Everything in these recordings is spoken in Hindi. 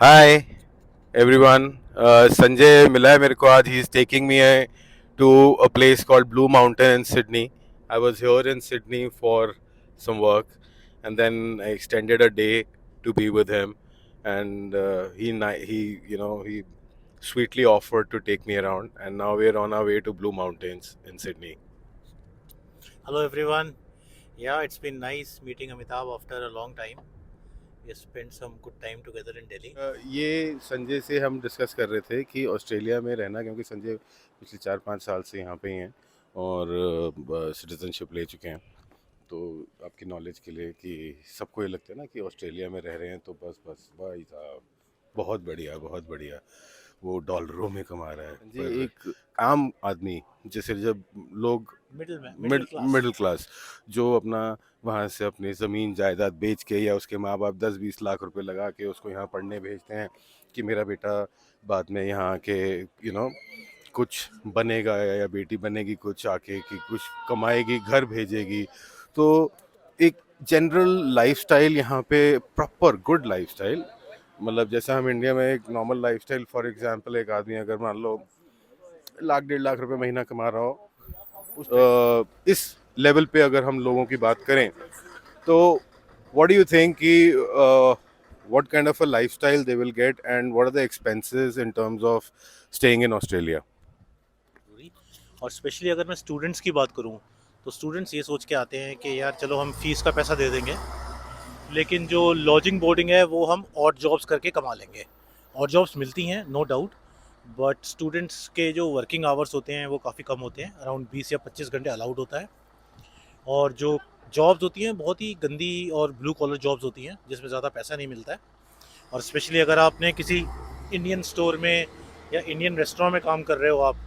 Hi everyone. Sanjay मिला है मेरे को आज. He is taking me to a place called Blue Mountain in Sydney. I was here in Sydney for some work, and then I extended a day to be with him, and he sweetly offered to take me around, and now we're on our way to Blue Mountains in Sydney. Hello everyone. Yeah, it's been nice meeting Amitabh after a long time. We spent some good time together in Delhi. ये संजय से हम डिस्कस कर रहे थे कि ऑस्ट्रेलिया में रहना, क्योंकि संजय पिछले 4-5 साल से यहाँ पे ही हैं और सिटीजनशिप ले चुके हैं. तो आपकी नॉलेज के लिए कि सबको ये लगता है ना कि ऑस्ट्रेलिया में रह रहे हैं तो बस बस भाई साहब बहुत बढ़िया बहुत बढ़िया, वो डॉलरों में कमा रहा है. जी, एक आम आदमी जैसे जब लोग Middle class. मिडिल क्लास जो अपना वहाँ से अपनी ज़मीन जायदाद बेच के या उसके माँ बाप 10-20 लाख रुपए लगा के उसको यहाँ पढ़ने भेजते हैं कि मेरा बेटा बाद में यहाँ आके कुछ बनेगा या बेटी बनेगी कुछ आके कि कुछ कमाएगी घर भेजेगी. तो एक जनरल लाइफस्टाइल यहाँ पे, प्रॉपर गुड लाइफस्टाइल, मतलब जैसे हम इंडिया में एक नॉर्मल लाइफस्टाइल, फॉर एग्जांपल एक आदमी अगर मान लो 1-1.5 लाख रुपए महीना कमा रहा हो, इस लेवल पे अगर हम लोगों की बात करें तो व्हाट डू यू थिंक कि what kind of a lifestyle they will get and what are the expenses in terms of staying in Australia? जरूरी। और स्पेशली अगर मैं स्टूडेंट्स की बात करूँ तो स्टूडेंट्स ये सोच के आते हैं कि यार चलो हम फीस का पैसा दे देंगे, लेकिन जो लॉजिंग बोर्डिंग है वो हम ऑड जॉब्स करके कमा लेंगे। ऑड जॉब्स मिलती हैं नो डाउट, बट स्टूडेंट्स के जो वर्किंग आवर्स होते हैं वो काफ़ी कम होते हैं, अराउंड 20 या 25 घंटे अलाउड होता है। और जो जॉब्स होती हैं बहुत ही गंदी और ब्लू कॉलर जॉब्स होती हैं जिसमें ज़्यादा पैसा नहीं मिलता है। और स्पेशली अगर आपने किसी इंडियन स्टोर में या इंडियन रेस्टोरेंट में काम कर रहे हो आप,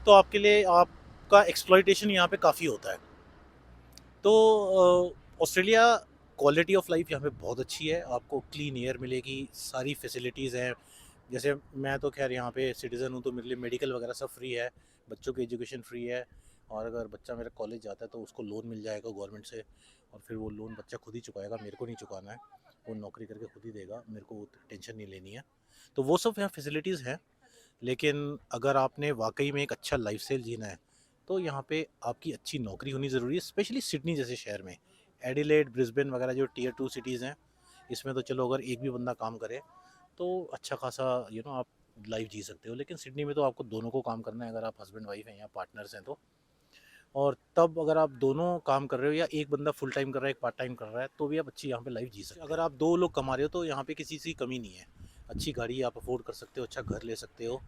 तो आपके लिए आपका एक्सप्लॉइटेशन यहाँ पे काफ़ी होता है। तो ऑस्ट्रेलिया क्वालिटी ऑफ लाइफ यहाँ पे बहुत अच्छी है, आपको क्लीन एयर मिलेगी, सारी फैसिलिटीज़ हैं। जैसे मैं तो खैर यहाँ पे सिटीज़न हूँ तो मेरे लिए मेडिकल वगैरह सब फ्री है, बच्चों की एजुकेशन फ्री है। और अगर बच्चा मेरा कॉलेज जाता है तो उसको लोन मिल जाएगा गवर्नमेंट से, और फिर वो लोन बच्चा खुद ही चुकाएगा, मेरे को नहीं चुकाना है। वो नौकरी करके खुद ही देगा, मेरे को टेंशन नहीं लेनी है। तो वो सब यहाँ फैसिलिटीज़ हैं। लेकिन अगर आपने वाकई में एक अच्छा लाइफस्टाइल जीना है तो यहाँ पे आपकी अच्छी नौकरी होनी ज़रूरी है, स्पेशली सिडनी जैसे शहर में। एडिलेड, ब्रिस्बेन वगैरह जो टीयर 2 सिटीज़ हैं, इसमें तो चलो अगर एक भी बंदा काम करे तो अच्छा खासा आप लाइफ जी सकते हो। लेकिन सिडनी में तो आपको दोनों को काम करना है, अगर आप हस्बैंड वाइफ हैं या पार्टनर्स हैं तो। और तब अगर आप दोनों काम कर रहे हो या एक बंदा फुल टाइम कर रहा है एक पार्ट टाइम कर रहा है तो भी आप अच्छी यहाँ पे लाइफ जी सकते हो। अगर आप 2 लोग कमा रहे हो तो यहाँ पे किसी चीज़ की कमी नहीं है। अच्छी गाड़ी आप अफोर्ड कर सकते हो, अच्छा घर ले सकते हो,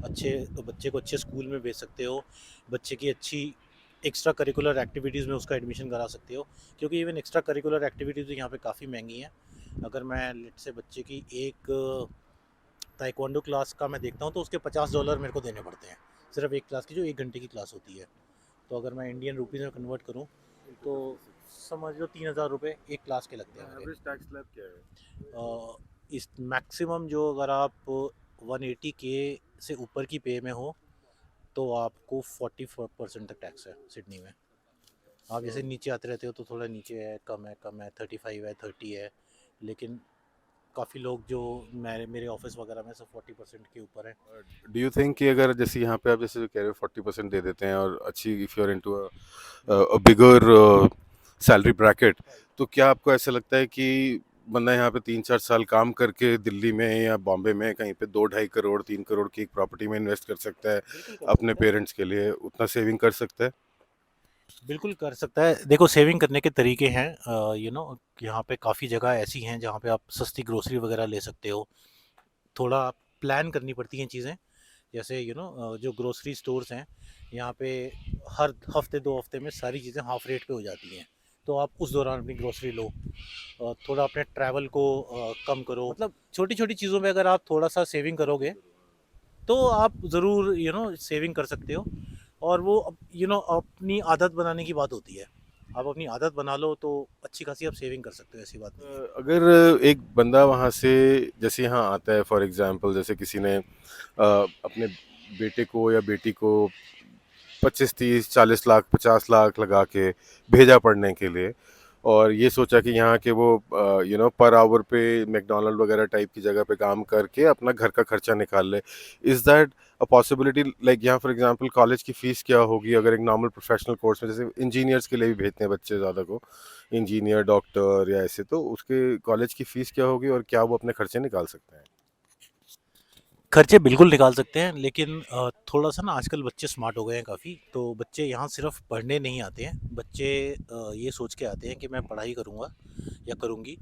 अच्छे बच्चे को अच्छे स्कूल में भेज सकते हो, बच्चे की अच्छी एक्स्ट्रा करिकुलर एक्टिविटीज़ में उसका एडमिशन करा सकते हो। क्योंकि इवन एक्स्ट्रा करिकुलर एक्टिविटीज़ यहाँ पे काफ़ी महंगी हैं। अगर मैं लेट से बच्चे की एक ताइक्वांडो क्लास का मैं देखता हूँ तो उसके $50 मेरे को देने पड़ते हैं, सिर्फ एक क्लास की जो 1 घंटे की क्लास होती है। तो अगर मैं इंडियन रुपीज़ में कन्वर्ट करूँ तो समझ लो 3,000 रुपये एक क्लास के लगते हैं मेरे। एवरेज टैक्स स्लैब क्या है? इस मैक्सिमम जो अगर आप 180K से ऊपर की पे में हो तो आपको 44% तक टैक्स है सिडनी में। आप जैसे नीचे आते रहते हो तो थोड़ा नीचे है, कम है 35 है 30 है। लेकिन काफ़ी लोग जो मेरे ऑफिस वगैरह में सब 40% के ऊपर है। डू यू थिंक कि अगर जैसे यहाँ पे आप जैसे जो कह रहे हो 40% दे देते हैं और अच्छी, if you are into a bigger salary bracket, तो क्या आपको ऐसा लगता है कि बंदा यहाँ पे 3-4 साल काम करके दिल्ली में या बॉम्बे में कहीं पे 2-2.5 करोड़ 3 करोड़ की एक प्रॉपर्टी में इन्वेस्ट कर सकता है, बिल्कुल कर अपने सकता है। पेरेंट्स के लिए उतना सेविंग कर सकता है? बिल्कुल कर सकता है। देखो सेविंग करने के तरीके हैं, यहाँ पे काफ़ी जगह ऐसी हैं जहाँ पे आप सस्ती ग्रोसरी वगैरह ले सकते हो। थोड़ा प्लान करनी पड़ती हैं चीज़ें। जैसे जो ग्रोसरी स्टोर्स हैं यहाँ पे हर हफ्ते 2 हफ्ते में सारी चीज़ें हाफ रेट पे हो जाती हैं। तो आप उस दौरान अपनी ग्रोसरी लो। थोड़ा अपने ट्रैवल को कम करो, मतलब छोटी छोटी चीज़ों में अगर आप थोड़ा सा सेविंग करोगे तो आप ज़रूर सेविंग कर सकते हो। और वो अपनी आदत बनाने की बात होती है। आप अपनी आदत बना लो तो अच्छी खासी आप सेविंग कर सकते हो, ऐसी बात नहीं है। अगर एक बंदा वहाँ से जैसे यहाँ आता है, फॉर एग्जांपल जैसे किसी ने अपने बेटे को या बेटी को 25-30-40 लाख 50 लाख लगा के भेजा पढ़ने के लिए, और ये सोचा कि यहाँ के वो पर आवर पे मैकडॉनल्ड वगैरह टाइप की जगह पे काम करके अपना घर का खर्चा निकाल ले। Is that a possibility? Like यहाँ फॉर एग्जांपल कॉलेज की फ़ीस क्या होगी अगर एक नॉर्मल प्रोफेशनल कोर्स में, जैसे इंजीनियर्स के लिए भी भेजते हैं बच्चे ज़्यादा को, इंजीनियर, डॉक्टर या ऐसे, तो उसके कॉलेज की फ़ीस क्या होगी और क्या वो अपने खर्चे निकाल सकते हैं? खर्चे बिल्कुल निकाल सकते हैं, लेकिन थोड़ा सा ना आजकल बच्चे स्मार्ट हो गए हैं काफ़ी। तो बच्चे यहाँ सिर्फ पढ़ने नहीं आते हैं, बच्चे ये सोच के आते हैं कि मैं पढ़ाई करूँगा या करूँगी,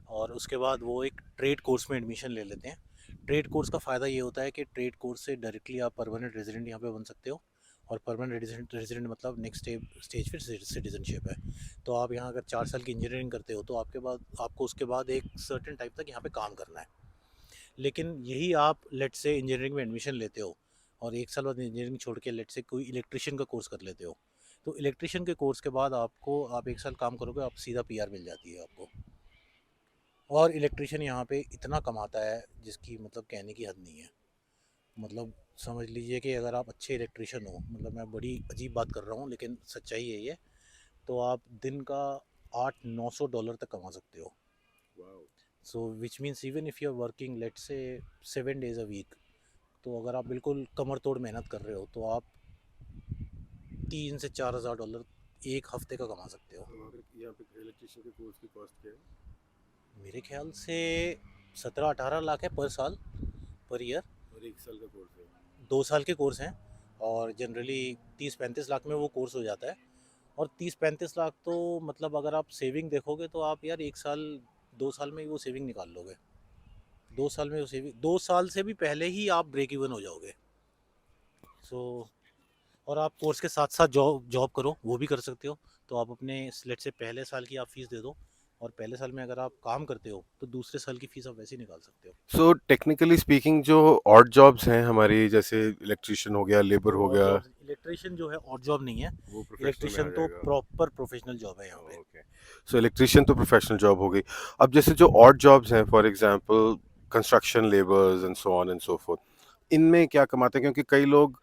और उसके बाद वो एक ट्रेड कोर्स में एडमिशन ले लेते हैं। ट्रेड कोर्स का फ़ायदा ये होता है कि ट्रेड कोर्स से डायरेक्टली आप परमानेंट रेजिडेंट यहाँ पे बन सकते हो, और परमानेंट रेजिडेंट मतलब नेक्स्ट स्टेज फिर सिटीजनशिप है। तो आप यहाँ अगर 4 साल की इंजीनियरिंग करते हो तो आपके बाद आपको उसके बाद एक सर्टेन टाइम तक यहाँ पे काम करना है। लेकिन यही आप लेट से इंजीनियरिंग में एडमिशन लेते हो और 1 साल बाद इंजीनियरिंग छोड़ के लेट से कोई इलेक्ट्रिशियन का कोर्स कर लेते हो, तो इलेक्ट्रिशियन के कोर्स के बाद आप 1 साल काम करोगे, आप सीधा पीआर मिल जाती है आपको। और इलेक्ट्रिशियन यहाँ पे इतना कमाता है जिसकी मतलब कहने की हद नहीं है। मतलब समझ लीजिए कि अगर आप अच्छे इलेक्ट्रिशियन हो, मतलब मैं बड़ी अजीब बात कर रहा हूँ लेकिन सच्चाई यही है, तो आप दिन का 800-900 डॉलर तक कमा सकते हो। So which means even if you are working let's say 7 days a week, तो अगर आप बिल्कुल कमर तोड़ मेहनत कर रहे हो तो आप 3 से 4 हज़ार डॉलर एक हफ्ते का कमा सकते हो। यहाँ पे इलेक्ट्रिशियन के कोर्स की कॉस्ट क्या है? मेरे ख्याल से 17-18 लाख है पर साल, पर ईयर। और 1 साल का कोर्स है? 2 साल के कोर्स हैं, और जनरली 30-35 लाख में वो कोर्स हो जाता है। और 30-35 लाख तो मतलब अगर आप सेविंग देखोगे तो आप यार 1 साल 2 साल में ही वो सेविंग निकाल लोगे। 2 साल में वो सेविंग, 2 साल से भी पहले ही आप ब्रेक इवन हो जाओगे। सो और आप कोर्स के साथ साथ जॉब जॉब करो, वो भी कर सकते हो। तो आप अपने लेट से पहले साल की आप फीस दे दो, और पहले साल में अगर आप काम करते हो तो दूसरे साल की फीस आप वैसे ही निकाल सकते हो। सो टेक्निकली स्पीकिंग जो ऑड जॉब्स हैं हमारी, जैसे इलेक्ट्रिशियन हो गया, लेबर हो और गया, जॉब इलेक्ट्रिशियन जो है और जॉब नहीं है, वो प्रोफेशनल में आ इलेक्ट्रिशियन तो जाएगा? प्रॉपर प्रोफेशनल जॉब है यहाँ पे। ओके। सो इलेक्ट्रिशियन तो प्रोफेशनल जॉब हो गई। अब जैसे जो ऑड जॉब्स हैं, for example construction labours and so on and so fourth, इनमें क्या कमाते हैं? क्योंकि कई लोग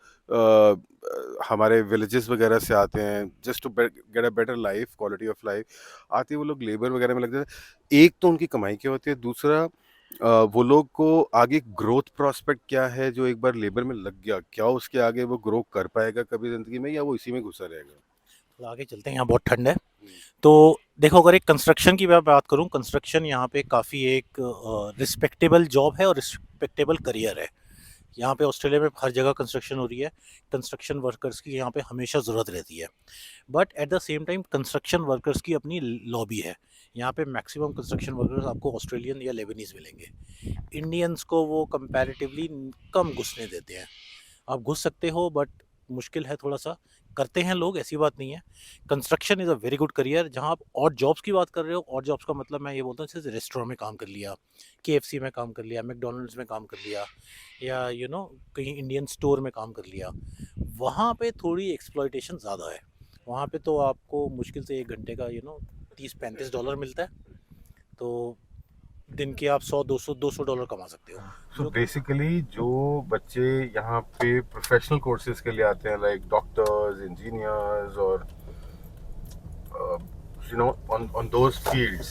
हमारे विलेजेस वगैरह से आते हैं just to get a better life, quality of life, आते ही वो लोग लेबर वगैरह में लग जाते हैं। एक तो उनकी कमाई क्या होती है, दूसरा वो लोग को आगे ग्रोथ प्रोस्पेक्ट क्या है? जो एक बार लेबर में लग गया, क्या उसके आगे वो ग्रो कर पाएगा कभी ज़िंदगी में, या वो इसी में घुसा रहेगा? थोड़ा आगे चलते हैं, यहाँ बहुत ठंड है। तो देखो, अगर एक कंस्ट्रक्शन की मैं बात करूँ, कंस्ट्रक्शन यहाँ पे काफ़ी एक रिस्पेक्टेबल जॉब है और रिस्पेक्टेबल करियर है। यहाँ पे ऑस्ट्रेलिया में हर जगह कंस्ट्रक्शन हो रही है, कंस्ट्रक्शन वर्कर्स की यहाँ पे हमेशा ज़रूरत रहती है। But at the same time construction workers की अपनी लॉबी है। यहाँ पे मैक्सिमम कंस्ट्रक्शन वर्कर्स आपको ऑस्ट्रेलियन या लेबनीज़ मिलेंगे। इंडियंस को वो कंपैरेटिवली कम घुसने देते हैं। आप घुस सकते हो बट मुश्किल है थोड़ा सा। करते हैं लोग, ऐसी बात नहीं है। Construction is a very good career. जहाँ आप और जॉब्स की बात कर रहे हो, और जॉब्स का मतलब मैं ये बोलता हूँ जैसे रेस्टोरेंट में काम कर लिया, केएफसी में काम कर लिया, मैकडॉनल्ड्स में काम कर लिया, या कहीं इंडियन स्टोर में काम कर लिया, वहाँ पे थोड़ी एक्सप्लॉयटेशन ज़्यादा है। वहाँ पे तो आपको मुश्किल से 1 घंटे का 30-35 डॉलर मिलता है। तो दिन के आप 100-200 डॉलर कमा सकते हो। सो जो बेसिकली जो बच्चे यहाँ पे प्रोफेशनल कोर्सेज के लिए आते हैं, लाइक डॉक्टर्स, इंजीनियर्स, और on those fields,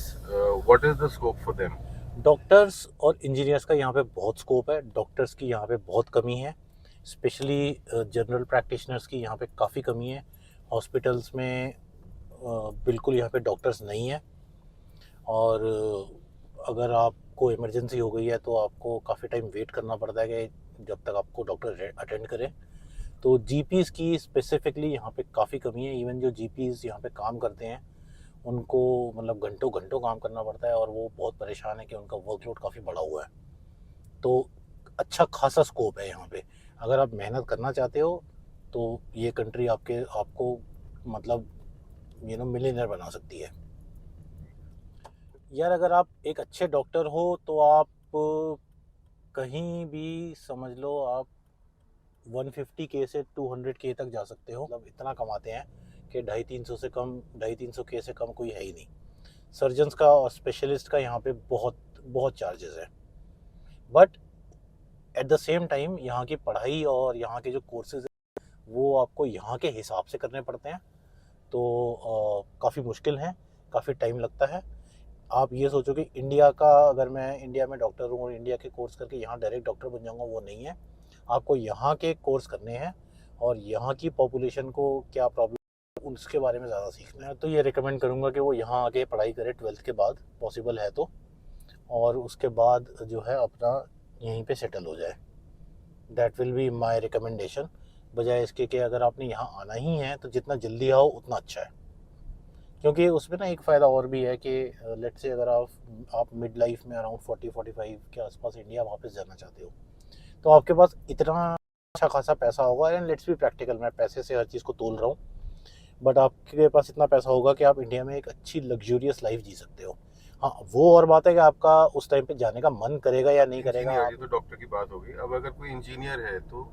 what is the scope for them? Doctors और इंजीनियर्स का यहाँ पे बहुत स्कोप है। डॉक्टर्स की यहाँ पे बहुत कमी है, स्पेशली जनरल प्रैक्टिशनर्स की यहाँ पे काफ़ी कमी है। हॉस्पिटल्स में बिल्कुल यहाँ पे डॉक्टर्स नहीं है, और अगर आपको इमरजेंसी हो गई है तो आपको काफ़ी टाइम वेट करना पड़ता है कि जब तक आपको डॉक्टर अटेंड करे। तो जीपीज़ की स्पेसिफिकली यहाँ पे काफ़ी कमी है। इवन जो जीपीज़ यहाँ पे काम करते हैं उनको मतलब घंटों घंटों काम करना पड़ता है, और वो बहुत परेशान है कि उनका वर्कलोड काफ़ी बढ़ा हुआ है। तो अच्छा खासा स्कोप है यहाँ पे। अगर आप मेहनत करना चाहते हो तो ये कंट्री आपको मतलब मिलियनर बना सकती है। यार अगर आप एक अच्छे डॉक्टर हो तो आप कहीं भी समझ लो, आप 150K से 200K तक जा सकते हो। मतलब इतना कमाते हैं कि 250-300 से कम कोई है ही नहीं। सर्जन्स का और स्पेशलिस्ट का यहाँ पे बहुत बहुत चार्जेस है। But at the same time यहाँ की पढ़ाई और यहाँ के जो कोर्सेज हैं वो आपको यहाँ के हिसाब से करने पड़ते हैं, तो काफ़ी मुश्किल हैं काफ़ी टाइम लगता है। आप ये सोचो कि इंडिया का, अगर मैं इंडिया में डॉक्टर हूँ और इंडिया के कोर्स करके यहाँ डायरेक्ट डॉक्टर बन जाऊँगा, वो नहीं है। आपको यहाँ के कोर्स करने हैं और यहाँ की पॉपुलेशन को क्या प्रॉब्लम, उसके बारे में ज़्यादा सीखना है। तो ये रिकमेंड करूँगा कि वो यहाँ आके पढ़ाई करे 12th के बाद, पॉसिबल है तो, और उसके बाद जो है अपना यहीं पे सेटल हो जाए। That will be my recommendation. बजाय इसके कि अगर आपने यहाँ आना ही है तो जितना जल्दी आओ उतना अच्छा है। क्योंकि उसमें ना एक फ़ायदा और भी है कि लेट्स से अगर आप मिड लाइफ में अराउंड 40-45 के आसपास इंडिया वापस जाना चाहते हो, तो आपके पास इतना अच्छा खासा पैसा होगा। एंड लेट्स बी प्रैक्टिकल, मैं पैसे से हर चीज़ को तोल रहा हूँ, बट आपके पास इतना पैसा होगा कि आप इंडिया में एक अच्छी लग्जूरियस लाइफ जी सकते हो। हाँ, वो और बात है कि आपका उस टाइम पे जाने का मन करेगा या नहीं करेगा। इंजीनियर, आप ये तो डॉक्टर की बात होगी। अब अगर कोई इंजीनियर है तो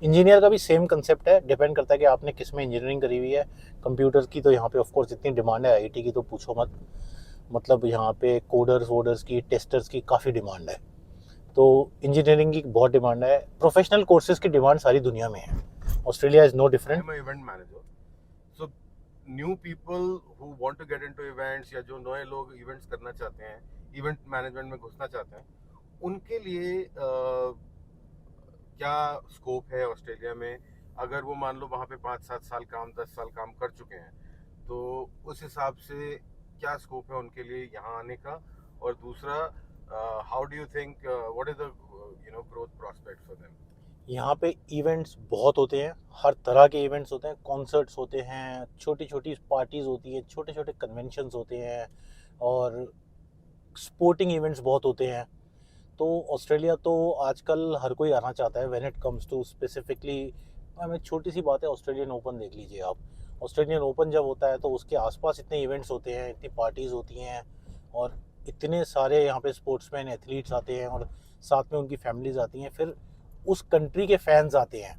इंजीनियर का भी सेम कंसेप्ट है, डिपेंड करता है कि आपने किस में इंजीनियरिंग करी हुई है। कंप्यूटर की तो यहाँ पे ऑफ कोर्स इतनी डिमांड है, आईटी की तो पूछो मत। मतलब यहाँ पे कोडर्स वोडर्स की, टेस्टर्स की काफ़ी डिमांड है। तो इंजीनियरिंग की बहुत डिमांड है। प्रोफेशनल कोर्सेज की डिमांड सारी दुनिया में है। Australia is no I different. Am event manager, so new people who want to get into events, या जो नए लोग इवेंट्स करना चाहते हैं, इवेंट मैनेजमेंट में घुसना चाहते हैं, उनके लिए क्या स्कोप है ऑस्ट्रेलिया में? अगर वो मान लो वहाँ पे 5-7 साल काम, 10 साल काम कर चुके हैं, तो उस हिसाब से क्या स्कोप है उनके लिए यहाँ आने का? और दूसरा, how do you think, what is the growth prospect for them? यहाँ पे इवेंट्स बहुत होते हैं, हर तरह के इवेंट्स होते हैं। कॉन्सर्ट्स होते हैं, छोटी छोटी पार्टीज़ होती हैं, छोटे छोटे कन्वेंशंस होते हैं, और स्पोर्टिंग इवेंट्स बहुत होते हैं। तो ऑस्ट्रेलिया तो आजकल हर कोई आना चाहता है when it comes to specifically. Ma'am एक छोटी सी बात है, ऑस्ट्रेलियन ओपन देख लीजिए आप। ऑस्ट्रेलियन ओपन जब होता है तो उसके आसपास इतने इवेंट्स होते हैं, इतनी पार्टीज़ होती हैं, और इतने सारे यहाँ पे स्पोर्ट्समैन एथलीट्स आते हैं, और साथ में उनकी फैमिलीज आती हैं, फिर उस कंट्री के फैंस आते हैं।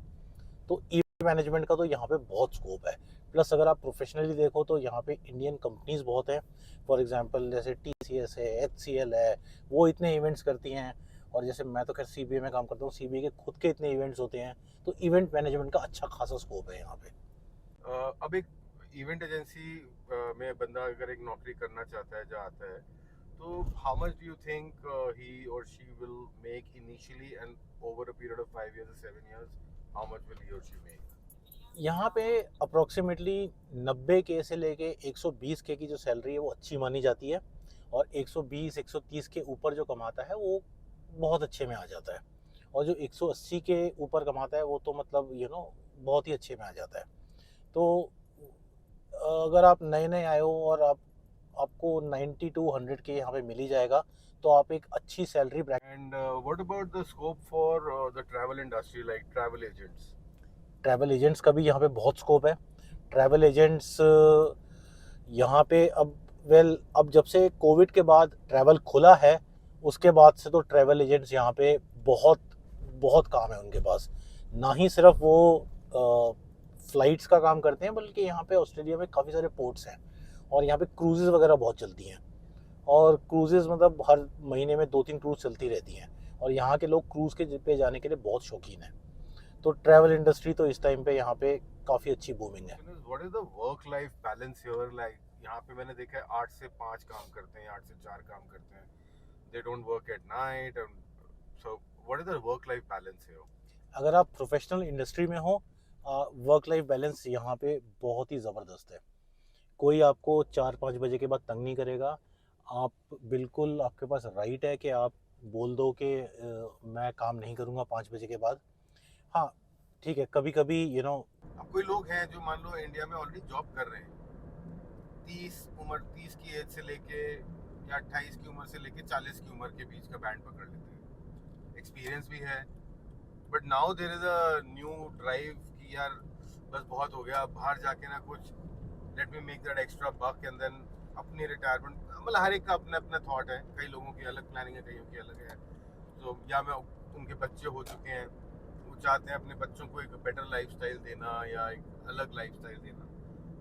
तो इवेंट मैनेजमेंट का तो यहाँ पे बहुत स्कोप है। प्लस अगर आप प्रोफेशनली देखो तो यहाँ पे इंडियन कंपनीज बहुत हैं। फॉर एग्जांपल जैसे TCS है, HCL है, वो इतने इवेंट्स करती हैं। और जैसे मैं तो खैर CBA में काम करता हूँ, CBA के खुद के इतने इवेंट्स होते हैं। तो इवेंट मैनेजमेंट का अच्छा खासा स्कोप है यहाँ पे। अब एक इवेंट एजेंसी में बंदा अगर एक नौकरी करना चाहता है, जहाँ आता है, तो how much do you think he or she will make initially, and over a period of 5 years or 7 years, how much will he or she make? यहाँ पे अप्रोक्सीमेटली 90K से लेके 120K की जो सैलरी है वो अच्छी मानी जाती है। और 120-130 के ऊपर जो कमाता है वो बहुत अच्छे में आ जाता है। और जो 180 के ऊपर कमाता है वो तो मतलब बहुत ही अच्छे में आ जाता है। तो अगर आप नए नए आए हो और आपको 90 to 100 के यहाँ पे मिल ही जाएगा, तो आप एक अच्छी salary bracket. And what about the scope for the travel industry, like travel agents? Travel agents का भी यहाँ पे बहुत स्कोप है। ट्रैवल एजेंट्स यहाँ पे अब जब से कोविड के बाद ट्रैवल खुला है, उसके बाद से तो ट्रैवल एजेंट्स यहाँ पे बहुत बहुत काम है उनके पास। ना ही सिर्फ वो फ्लाइट्स का काम करते हैं, बल्कि यहाँ पे ऑस्ट्रेलिया में काफ़ी सारे पोर्ट्स हैं, और यहाँ पे क्रूजेज़ वगैरह बहुत चलती हैं। और क्रूजेज़ मतलब हर महीने में 2-3 क्रूज चलती रहती हैं, और यहाँ के लोग क्रूज़ के पे जाने के लिए बहुत शौकीन हैं। तो ट्रैवल इंडस्ट्री तो इस टाइम पे यहाँ पे काफ़ी अच्छी बूमिंग है। What is the work life balance here? Like यहाँ पे मैंने देखा है 8 से 5 काम करते हैं, 8 से 4 काम करते हैं. They don't work at night. And so what is the work life balance here? अगर आप प्रोफेशनल इंडस्ट्री में हो, वर्क लाइफ बैलेंस यहाँ पे बहुत ही ज़बरदस्त है। कोई आपको 4-5 बजे के बाद तंग नहीं करेगा। आप बिल्कुल, आपके पास राइट है कि आप बोल दो कि मैं काम नहीं करूँगा 5 बजे के बाद। हाँ, ठीक है, कभी कभी अब कोई लोग हैं जो मान लो इंडिया में ऑलरेडी जॉब कर रहे हैं, 30 की एज से लेके, या 28 की उम्र से लेके 40 की उम्र के बीच का बैंड पकड़ लेते हैं, एक्सपीरियंस भी है, but now there is a new drive कि यार बस बहुत हो गया, बाहर जाके ना कुछ, let me make that extra buck and then अपनी रिटायरमेंट। मतलब हर एक का अपना अपना थॉट है, कई लोगों की अलग प्लानिंग है, कईयों की अलग है। तो या मैं, उनके बच्चे हो चुके हैं, वो चाहते हैं अपने बच्चों को एक बेटर लाइफस्टाइल देना या एक अलग लाइफस्टाइल देना,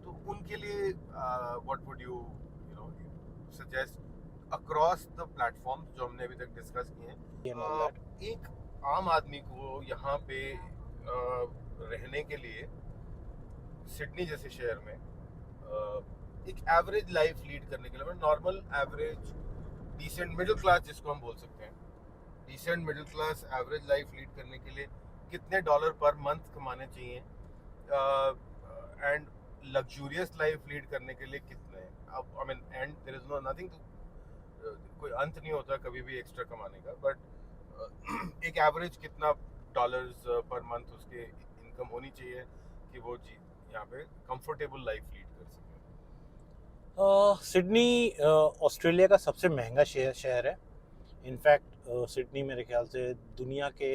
तो उनके लिए what would you know suggest across the platform जो हमने अभी तक डिस्कस किए हैं? एक आम आदमी को यहाँ पे रहने के लिए सिडनी जैसे शहर में एक एवरेज लाइफ लीड करने के लिए, normal average decent middle class जिसको हम बोल सकते हैं, decent middle class average life lead करने के लिए कितने डॉलर पर मंथ कमाने चाहिए, एंड लग्जूरियस लाइफ लीड करने के लिए कितने, अब I mean and there is no nothing, कोई अंत नहीं होता कभी भी एक्स्ट्रा कमाने का, बट एक एवरेज कितना डॉलर्स पर मंथ उसके इनकम होनी चाहिए कि वो चीज यहाँ पे कंफर्टेबल लाइफ लीड कर सके। सिडनी ऑस्ट्रेलिया का सबसे महंगा शहर है। इनफैक्ट सिडनी मेरे ख्याल से दुनिया के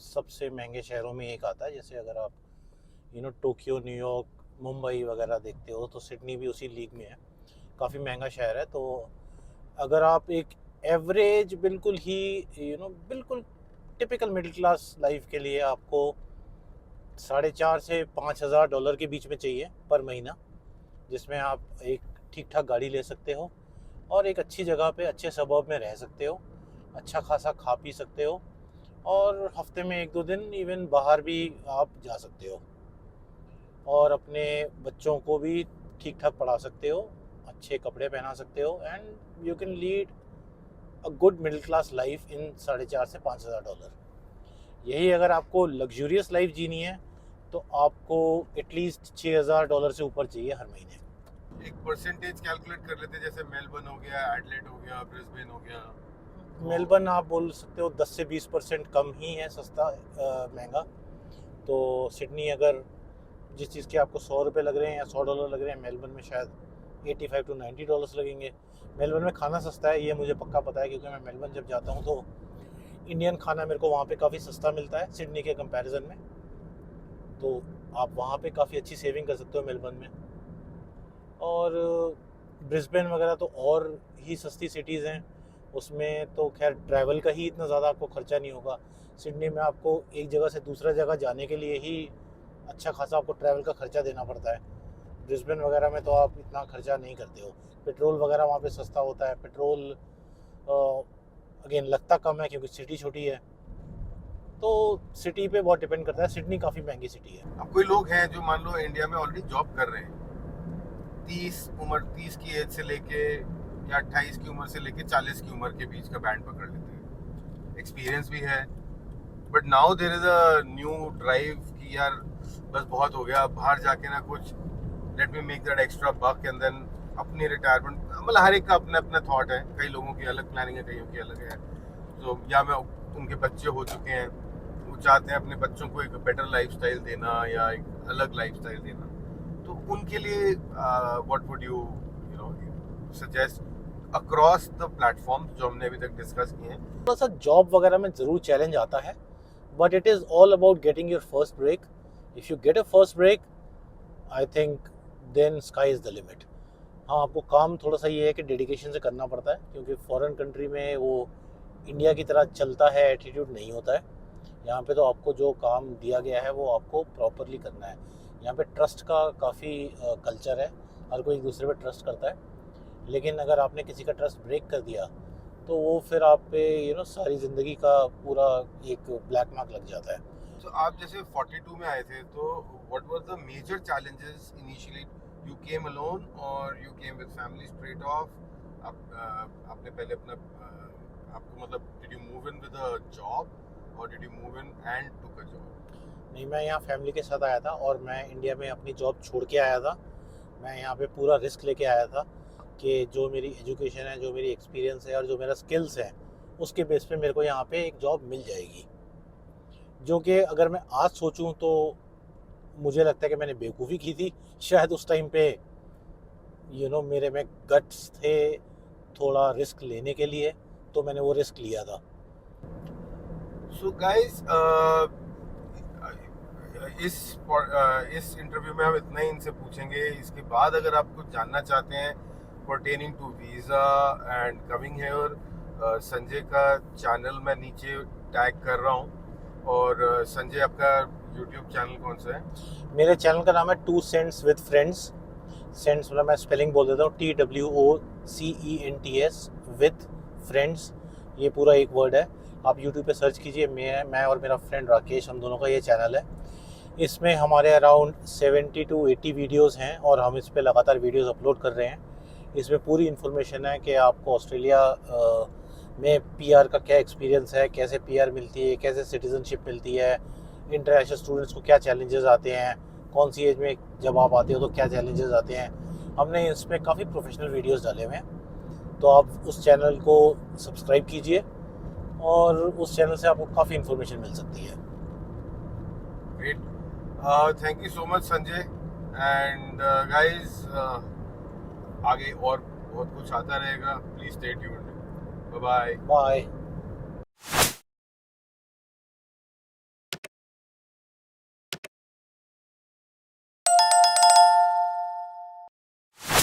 सबसे महंगे शहरों में एक आता है। जैसे अगर आप टोक्यो, न्यूयॉर्क, मुंबई वगैरह देखते हो तो सिडनी भी उसी लीग में है। काफ़ी महंगा शहर है। तो अगर आप एक एवरेज बिल्कुल ही बिल्कुल टिपिकल मिडिल क्लास लाइफ के लिए आपको 4,500 से $5,000 के बीच में चाहिए पर महीना, जिसमें आप एक ठीक ठाक गाड़ी ले सकते हो और एक अच्छी जगह पे अच्छे सबब में रह सकते हो, अच्छा खासा खा पी सकते हो और हफ्ते में 1-2 दिन इवन बाहर भी आप जा सकते हो और अपने बच्चों को भी ठीक ठाक पढ़ा सकते हो, अच्छे कपड़े पहना सकते हो and you can lead a good middle class life in $4,500 से $5,000। यही अगर आपको लग्जूरियस लाइफ जीनी है तो आपको एटलीस्ट $6,000 से ऊपर चाहिए हर महीने। एक परसेंटेज कैलकुलेट कर लेते, जैसे मेलबर्न हो गया, एडलेड हो गया, ब्रिस्बेन हो गया। मेलबर्न आप बोल सकते हो 10 से 20% कम ही है सस्ता महंगा। तो सिडनी अगर जिस चीज़ के आपको $100 लग रहे हैं या $100 लग रहे हैं, मेलबर्न में शायद $85 to $90 लगेंगे। मेलबर्न में खाना सस्ता है, ये मुझे पक्का पता है क्योंकि मैं मेलबर्न जब जाता हूँ तो इंडियन खाना मेरे को वहाँ पे काफ़ी सस्ता मिलता है सिडनी के कंपैरिजन में। तो आप वहाँ पे काफ़ी अच्छी सेविंग कर सकते हो मेलबर्न में। और ब्रिस्बेन वगैरह तो और ही सस्ती सिटीज़ हैं, उसमें तो खैर ट्रैवल का ही इतना ज़्यादा आपको ख़र्चा नहीं होगा। सिडनी में आपको एक जगह से दूसरा जगह जाने के लिए ही अच्छा खासा आपको ट्रैवल का ख़र्चा देना पड़ता है। ब्रिस्बेन वगैरह में तो आप इतना ख़र्चा नहीं करते हो। पेट्रोल वगैरह वहाँ पे सस्ता होता है। पेट्रोल अगेन लगता कम है क्योंकि सिटी छोटी है, तो सिटी पे बहुत डिपेंड करता है। सिडनी काफ़ी महंगी सिटी है। अब कोई लोग हैं जो मान लो इंडिया में ऑलरेडी जॉब कर रहे हैं, 30 की एज से लेके या 28 की उम्र से लेके 40 की उम्र के बीच का बैंड पकड़ लेते हैं, एक्सपीरियंस भी है, but now there is a new drive कि यार बस बहुत हो गया, बाहर जाके ना कुछ let me make that extra buck and then अपनी रिटायरमेंट, मतलब हर एक का अपना अपना थॉट है, कई लोगों की अलग प्लानिंग है, कईयों की अलग है। तो या मैं उनके बच्चे हो चुके हैं, वो चाहते हैं अपने बच्चों को एक बेटर लाइफस्टाइल देना या एक अलग लाइफस्टाइल देना, तो उनके लिए what would you suggest across the platform जो हमने अभी तक डिस्कस किए हैं? थोड़ा सा जॉब वगैरह में ज़रूर चैलेंज आता है, but it is all about getting your first break. If you get a first break, I think then sky is the limit. हाँ, आपको काम थोड़ा सा ये है कि डेडिकेशन से करना पड़ता है, क्योंकि फॉरेन कंट्री में वो इंडिया की तरह चलता है एटीट्यूड नहीं होता है। यहाँ पे तो आपको जो काम दिया गया है वो आपको प्रॉपरली करना है। यहाँ पे ट्रस्ट का काफ़ी कल्चर है, हर कोई एक दूसरे पे ट्रस्ट करता है। लेकिन अगर आपने किसी का ट्रस्ट ब्रेक कर दिया तो वो फिर आप पे सारी ज़िंदगी का पूरा एक ब्लैक मार्क लग जाता है। तो आप जैसे 42 में आए थे, तो what was the major challenges initially? You came alone or you came with family straight off? आपने पहले अपना आपको मतलब did you move in with a job or did you move in and took a job? नहीं, मैं यहाँ फैमिली के साथ आया था और मैं इंडिया में अपनी जॉब छोड़ के आया था। मैं यहाँ पे पूरा रिस्क लेके आया था कि जो मेरी एजुकेशन है, जो मेरी एक्सपीरियंस है और जो मेरा स्किल्स है, उसके बेस पे मेरे को यहाँ पे एक जॉब मिल जाएगी। जो कि अगर मैं आज सोचूं तो मुझे लगता है कि मैंने बेवकूफ़ी की थी शायद उस टाइम पे। मेरे में गट्स थे थोड़ा रिस्क लेने के लिए, तो मैंने वो रिस्क लिया था। सो गाइस, इस इंटरव्यू में हम इतना ही इनसे पूछेंगे। इसके बाद अगर आप कुछ जानना चाहते हैं pertaining to visa and coming here, Sanjay का चैनल मैं नीचे टैग कर रहा हूँ। और संजय, आपका यूट्यूब चैनल कौन सा है? मेरे चैनल का नाम है 2 सेंट्स विद फ्रेंड्स। सेंट्स मतलब मैं स्पेलिंग बोल देता हूँ, TWOCENTS विद फ्रेंड्स, ये पूरा एक वर्ड है। आप यूट्यूब पे सर्च कीजिए, मैं और मेरा फ्रेंड राकेश, हम दोनों का ये चैनल है। इसमें हमारे अराउंड 70 टू 80 वीडियोस हैं और हम इस पे लगातार वीडियोस अपलोड कर रहे हैं। इसमें पूरी इन्फॉर्मेशन है कि आपको ऑस्ट्रेलिया में पीआर का क्या एक्सपीरियंस है, कैसे पीआर मिलती है, कैसे सिटीज़नशिप मिलती है, इंटरनेशनल स्टूडेंट्स को क्या चैलेंजेस आते हैं, कौन सी एज में जब आप आते हो तो क्या चैलेंजेस आते हैं। हमने इसमें काफ़ी प्रोफेशनल वीडियोस डाले हुए हैं, तो आप उस चैनल को सब्सक्राइब कीजिए और उस चैनल से आपको काफ़ी इन्फॉर्मेशन मिल सकती है। Great. Thank you so much, Sanjay. And guys, आगे और बहुत कुछ आता रहेगा. Please stay tuned. Bye bye. Bye.